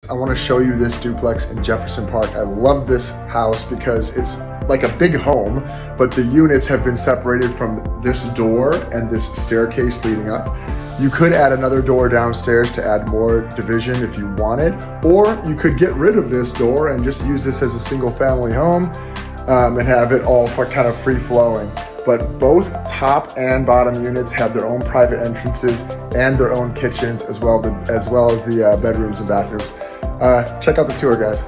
I want to show you this duplex in Jefferson Park. I love this house because it's like a big home, but the units have been separated from this door and this staircase leading up. You could add another door downstairs to add more division if you wanted, or you could get rid of this door and just use this as a single family home and have it all for kind of free flowing. But both top and bottom units have their own private entrances and their own kitchens, as well as the bedrooms and bathrooms. Check out the tour, guys.